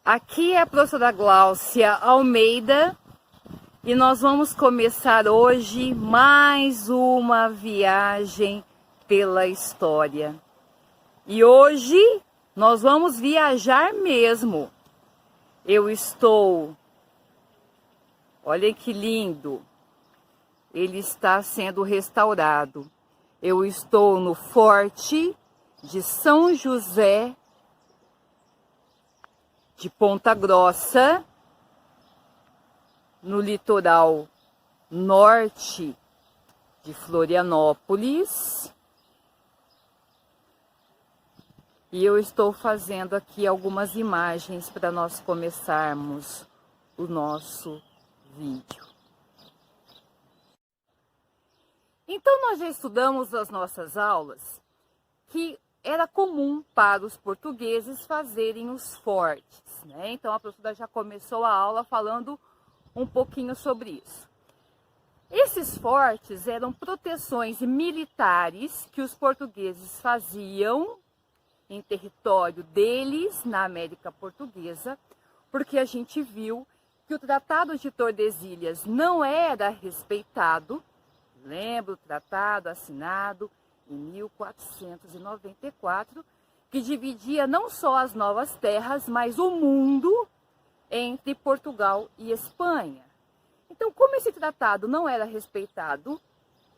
Aqui é a professora Gláucia Almeida e nós vamos começar hoje mais uma viagem pela história. E hoje nós vamos viajar mesmo. Eu estou, olha que lindo, ele está sendo restaurado. Eu estou no Forte de São José de Ponta Grossa, no litoral norte de Florianópolis. E eu estou fazendo aqui algumas imagens para nós começarmos o nosso vídeo. Então nós já estudamos nas nossas aulas que era comum para os portugueses fazerem os fortes, né? Então a professora já começou a aula falando um pouquinho sobre isso. Esses fortes eram proteções militares que os portugueses faziam em território deles, na América Portuguesa, porque a gente viu que o Tratado de Tordesilhas não era respeitado. Lembra o tratado assinado em 1494, que dividia não só as novas terras, mas o mundo entre Portugal e Espanha. Então, como esse tratado não era respeitado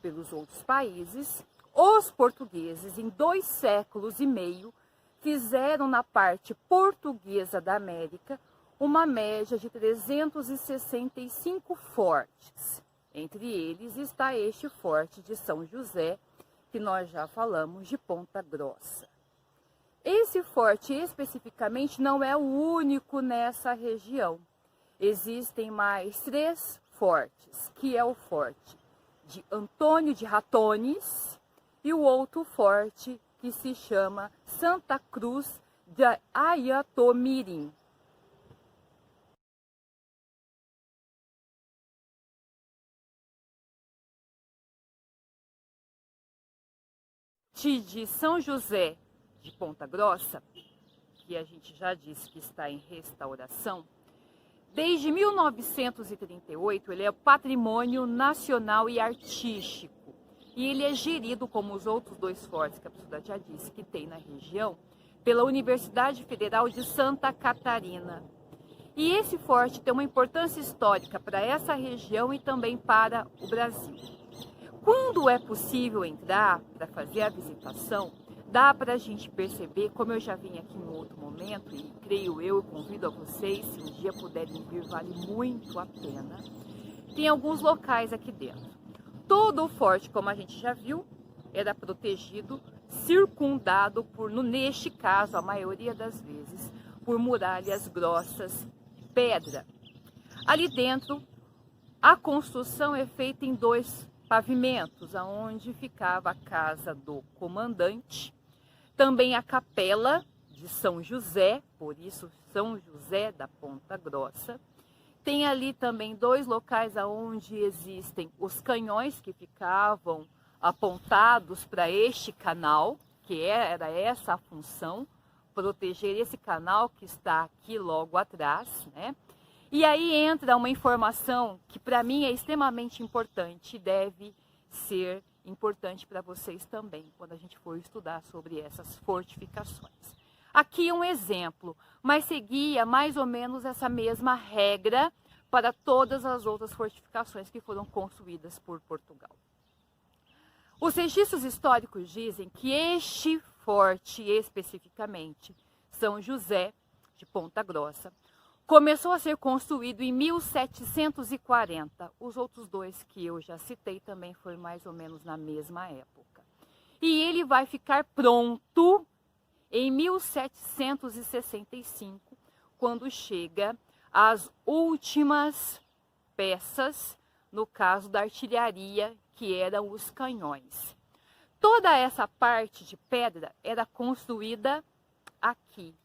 pelos outros países, os portugueses, em 2 séculos e meio, fizeram na parte portuguesa da América uma média de 365 fortes. Entre eles está este Forte de São José, que nós já falamos, de Ponta Grossa. Esse forte especificamente não é o único nessa região. Existem mais 3 fortes, que é o Forte de Antônio de Ratones e o outro forte que se chama Santa Cruz de Ayatomirim. De São José de Ponta Grossa, que a gente já disse que está em restauração, desde 1938 ele é patrimônio nacional e artístico. E ele é gerido, como os outros 2 fortes que a professora já disse que tem na região, pela Universidade Federal de Santa Catarina. E esse forte tem uma importância histórica para essa região e também para o Brasil. Quando é possível entrar para fazer a visitação, dá para a gente perceber, como eu já vim aqui em outro momento, e creio eu convido a vocês, se um dia puderem vir, vale muito a pena. Tem alguns locais aqui dentro. Todo o forte, como a gente já viu, era protegido, circundado por, neste caso, a maioria das vezes, por muralhas grossas de pedra. Ali dentro, a construção é feita em 2 pavimentos, aonde ficava a casa do comandante, também a capela de São José, por isso São José da Ponta Grossa. Tem ali também 2 locais aonde existem os canhões que ficavam apontados para este canal, que era essa a função, proteger esse canal que está aqui logo atrás, né? E aí entra uma informação que para mim é extremamente importante e deve ser importante para vocês também, quando a gente for estudar sobre essas fortificações. Aqui um exemplo, mas seguia mais ou menos essa mesma regra para todas as outras fortificações que foram construídas por Portugal. Os registros históricos dizem que este forte, especificamente São José de Ponta Grossa, começou a ser construído em 1740. Os outros 2 que eu já citei também foi mais ou menos na mesma época. E ele vai ficar pronto em 1765, quando chega as últimas peças, no caso da artilharia, que eram os canhões. Toda essa parte de pedra era construída aqui.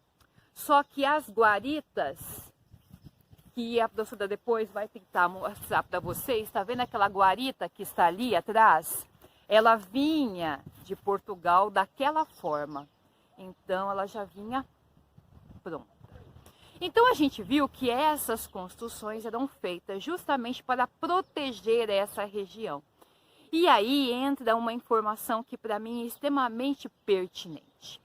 Só que as guaritas, que a professora depois vai tentar mostrar para vocês, está vendo aquela guarita que está ali atrás? Ela vinha de Portugal daquela forma. Então ela já vinha pronta. Então a gente viu que essas construções eram feitas justamente para proteger essa região. E aí entra uma informação que para mim é extremamente pertinente.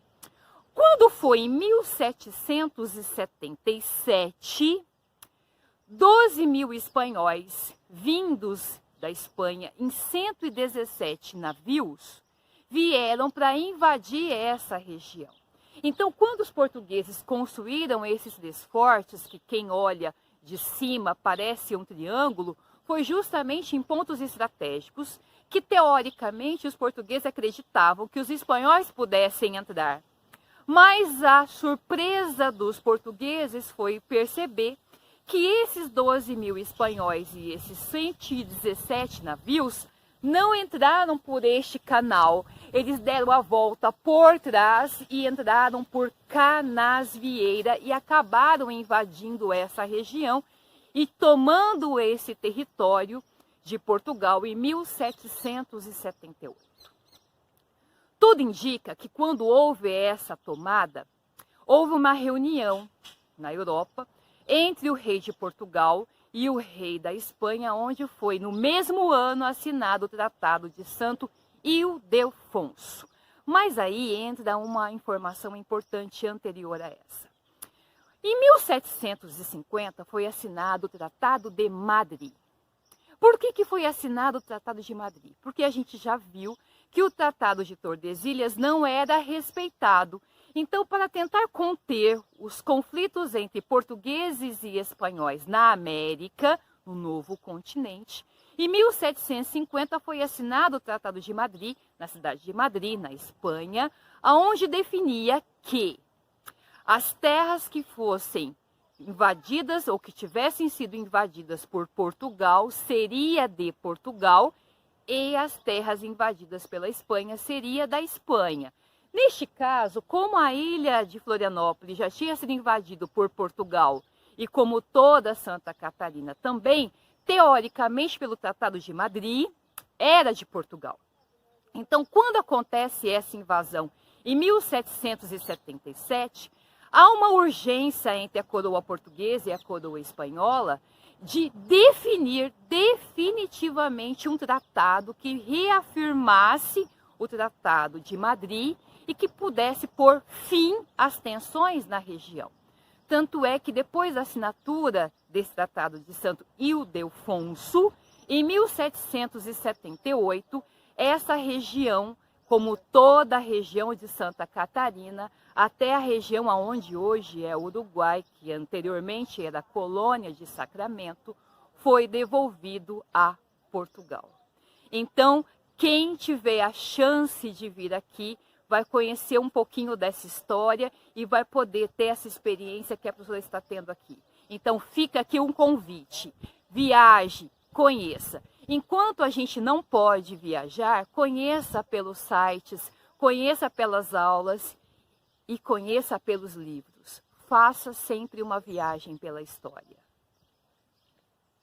Quando foi em 1777, 12 mil espanhóis vindos da Espanha em 117 navios vieram para invadir essa região. Então, quando os portugueses construíram esses três fortes, que quem olha de cima parece um triângulo, foi justamente em pontos estratégicos que, teoricamente, os portugueses acreditavam que os espanhóis pudessem entrar. Mas a surpresa dos portugueses foi perceber que esses 12 mil espanhóis e esses 117 navios não entraram por este canal. Eles deram a volta por trás e entraram por Canasvieira e acabaram invadindo essa região e tomando esse território de Portugal em 1778. Tudo indica que quando houve essa tomada, houve uma reunião na Europa entre o rei de Portugal e o rei da Espanha, onde foi no mesmo ano assinado o Tratado de Santo Ildefonso. Mas aí entra uma informação importante anterior a essa. Em 1750 foi assinado o Tratado de Madrid. Por que foi assinado o Tratado de Madrid? Porque a gente já viu que o Tratado de Tordesilhas não era respeitado. Então, para tentar conter os conflitos entre portugueses e espanhóis na América, no novo continente, em 1750 foi assinado o Tratado de Madrid, na cidade de Madrid, na Espanha, onde definia que as terras que fossem invadidas ou que tivessem sido invadidas por Portugal seria de Portugal e as terras invadidas pela Espanha seria da Espanha. Neste caso, como a ilha de Florianópolis já tinha sido invadida por Portugal e como toda Santa Catarina também, teoricamente pelo Tratado de Madrid, era de Portugal. Então, quando acontece essa invasão em 1777, há uma urgência entre a coroa portuguesa e a coroa espanhola de definir definitivamente um tratado que reafirmasse o Tratado de Madrid e que pudesse pôr fim às tensões na região. Tanto é que depois da assinatura desse Tratado de Santo Ildefonso, em 1778, essa região, como toda a região de Santa Catarina, até a região onde hoje é o Uruguai, que anteriormente era a colônia de Sacramento, foi devolvido a Portugal. Então, quem tiver a chance de vir aqui, vai conhecer um pouquinho dessa história e vai poder ter essa experiência que a professora está tendo aqui. Então, fica aqui um convite. Viaje, conheça. Enquanto a gente não pode viajar, conheça pelos sites, conheça pelas aulas e conheça pelos livros. Faça sempre uma viagem pela história.